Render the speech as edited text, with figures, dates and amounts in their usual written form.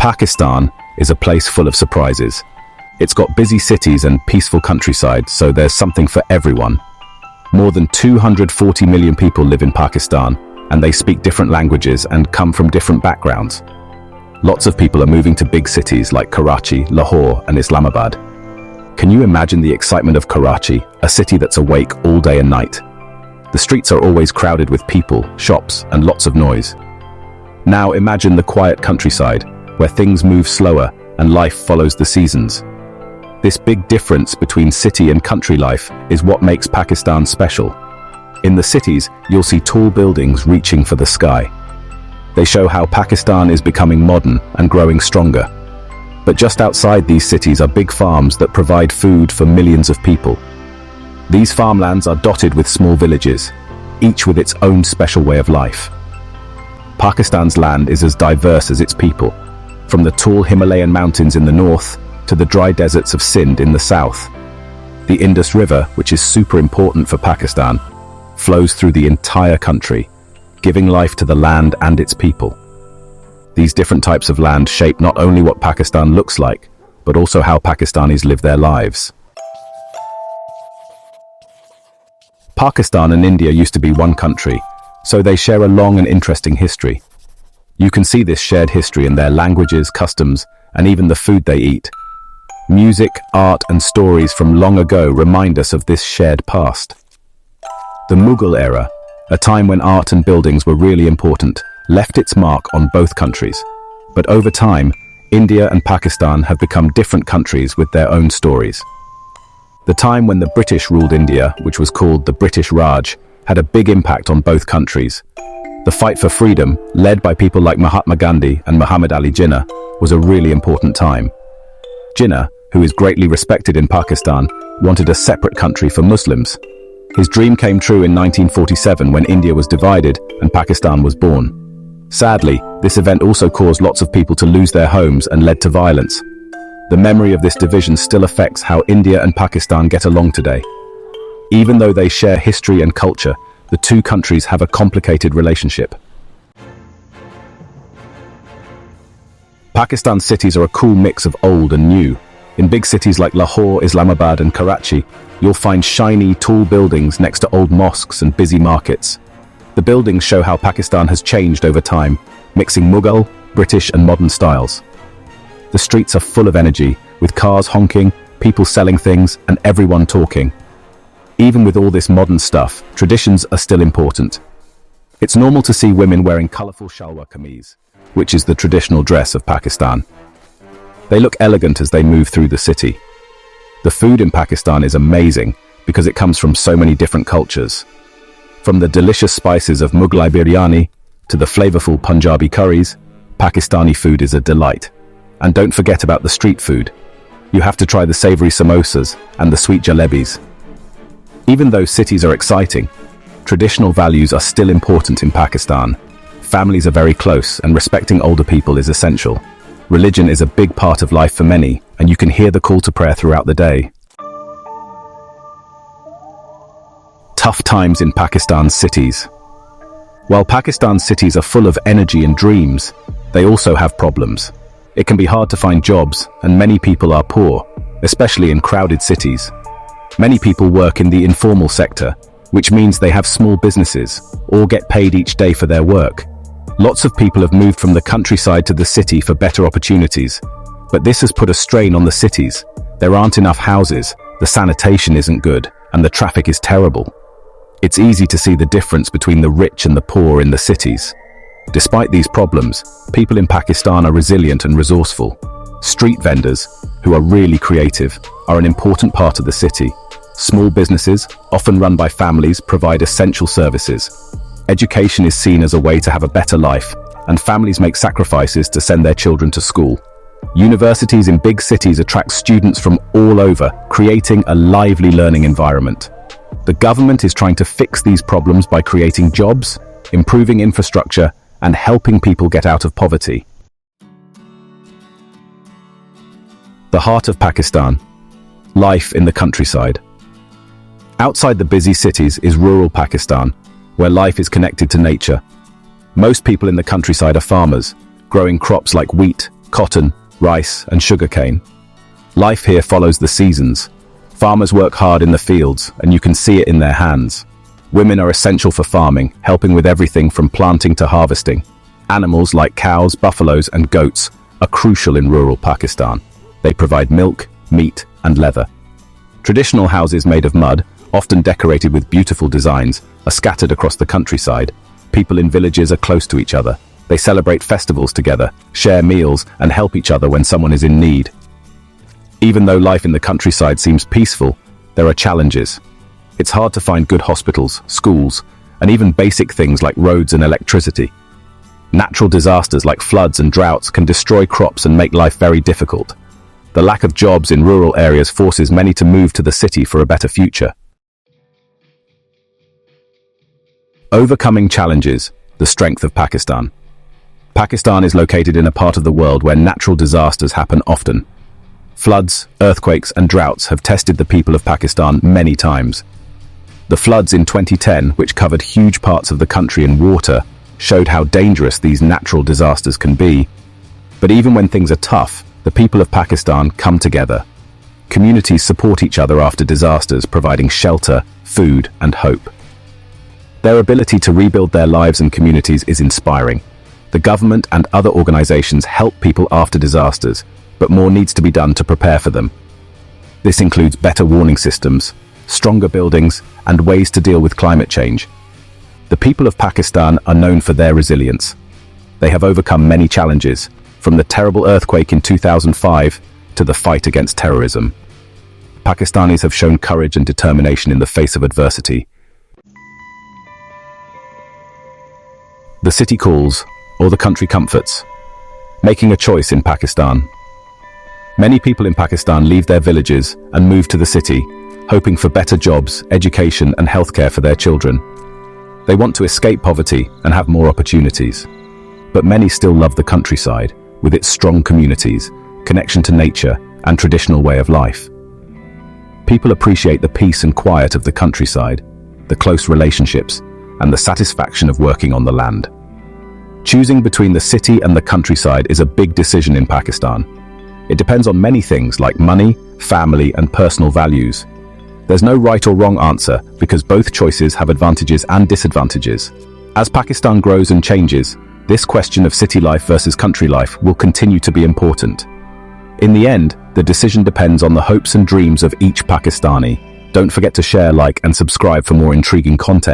Pakistan is a place full of surprises. It's got busy cities and peaceful countryside, so there's something for everyone. More than 240 million people live in Pakistan, and they speak different languages and come from different backgrounds. Lots of people are moving to big cities like Karachi, Lahore, and Islamabad. Can you imagine the excitement of Karachi, a city that's awake all day and night? The streets are always crowded with people, shops, and lots of noise. Now imagine the quiet countryside, where things move slower and life follows the seasons. This big difference between city and country life is what makes Pakistan special. In the cities, you'll see tall buildings reaching for the sky. They show how Pakistan is becoming modern and growing stronger. But just outside these cities are big farms that provide food for millions of people. These farmlands are dotted with small villages, each with its own special way of life. Pakistan's land is as diverse as its people, from the tall Himalayan mountains in the north to the dry deserts of Sindh in the south. The Indus River, which is super important for Pakistan, flows through the entire country, giving life to the land and its people. These different types of land shape not only what Pakistan looks like, but also how Pakistanis live their lives. Pakistan and India used to be one country, so they share a long and interesting history. You can see this shared history in their languages, customs, and even the food they eat. Music, art, and stories from long ago remind us of this shared past. The Mughal era, a time when art and buildings were really important, left its mark on both countries. But over time, India and Pakistan have become different countries with their own stories. The time when the British ruled India, which was called the British Raj, had a big impact on both countries. The fight for freedom, led by people like Mahatma Gandhi and Muhammad Ali Jinnah, was a really important time. Jinnah, who is greatly respected in Pakistan, wanted a separate country for Muslims. His dream came true in 1947 when India was divided and Pakistan was born. Sadly, this event also caused lots of people to lose their homes and led to violence. The memory of this division still affects how India and Pakistan get along today. Even though they share history and culture, the two countries have a complicated relationship. Pakistan's cities are a cool mix of old and new. In big cities like Lahore, Islamabad, and Karachi, you'll find shiny, tall buildings next to old mosques and busy markets. The buildings show how Pakistan has changed over time, mixing Mughal, British, and modern styles. The streets are full of energy, with cars honking, people selling things, and everyone talking. Even with all this modern stuff, traditions are still important. It's normal to see women wearing colorful shalwar kameez, which is the traditional dress of Pakistan. They look elegant as they move through the city. The food in Pakistan is amazing because it comes from so many different cultures. From the delicious spices of Mughlai biryani to the flavorful Punjabi curries, Pakistani food is a delight. And don't forget about the street food. You have to try the savory samosas and the sweet jalebis. Even though cities are exciting, traditional values are still important in Pakistan. Families are very close and respecting older people is essential. Religion is a big part of life for many, and you can hear the call to prayer throughout the day. Tough times in Pakistan's cities. While Pakistan's cities are full of energy and dreams, they also have problems. It can be hard to find jobs, and many people are poor, especially in crowded cities. Many people work in the informal sector, which means they have small businesses, or get paid each day for their work. Lots of people have moved from the countryside to the city for better opportunities, but this has put a strain on the cities. There aren't enough houses, the sanitation isn't good, and the traffic is terrible. It's easy to see the difference between the rich and the poor in the cities. Despite these problems, people in Pakistan are resilient and resourceful. Street vendors, who are really creative, are an important part of the city. Small businesses, often run by families, provide essential services. Education is seen as a way to have a better life, and families make sacrifices to send their children to school. Universities in big cities attract students from all over, creating a lively learning environment. The government is trying to fix these problems by creating jobs, improving infrastructure, and helping people get out of poverty. The heart of Pakistan. Life in the countryside. Outside the busy cities is rural Pakistan, where life is connected to nature. Most people in the countryside are farmers, growing crops like wheat, cotton, rice, and sugarcane. Life here follows the seasons. Farmers work hard in the fields, and you can see it in their hands. Women are essential for farming, helping with everything from planting to harvesting. Animals like cows, buffaloes, and goats are crucial in rural Pakistan. They provide milk, meat, and leather. Traditional houses made of mud, often decorated with beautiful designs, are scattered across the countryside. People in villages are close to each other. They celebrate festivals together, share meals, and help each other when someone is in need. Even though life in the countryside seems peaceful, there are challenges. It's hard to find good hospitals, schools, and even basic things like roads and electricity. Natural disasters like floods and droughts can destroy crops and make life very difficult. The lack of jobs in rural areas forces many to move to the city for a better future. Overcoming challenges, the strength of Pakistan. Pakistan is located in a part of the world where natural disasters happen often. Floods, earthquakes, and droughts have tested the people of Pakistan many times. The floods in 2010, which covered huge parts of the country in water, showed how dangerous these natural disasters can be. But even when things are tough, the people of Pakistan come together. Communities support each other after disasters, providing shelter, food, and hope. Their ability to rebuild their lives and communities is inspiring. The government and other organizations help people after disasters, but more needs to be done to prepare for them. This includes better warning systems, stronger buildings, and ways to deal with climate change. The people of Pakistan are known for their resilience. They have overcome many challenges, from the terrible earthquake in 2005 to the fight against terrorism. Pakistanis have shown courage and determination in the face of adversity. The city calls, or the country comforts. Making a choice in Pakistan. Many people in Pakistan leave their villages and move to the city, hoping for better jobs, education, and healthcare for their children. They want to escape poverty and have more opportunities. But many still love the countryside, with its strong communities, connection to nature, and traditional way of life. People appreciate the peace and quiet of the countryside, the close relationships, and the satisfaction of working on the land. Choosing between the city and the countryside is a big decision in Pakistan. It depends on many things like money, family, and personal values. There's no right or wrong answer because both choices have advantages and disadvantages. As Pakistan grows and changes, this question of city life versus country life will continue to be important. In the end, the decision depends on the hopes and dreams of each Pakistani. Don't forget to share, like, and subscribe for more intriguing content.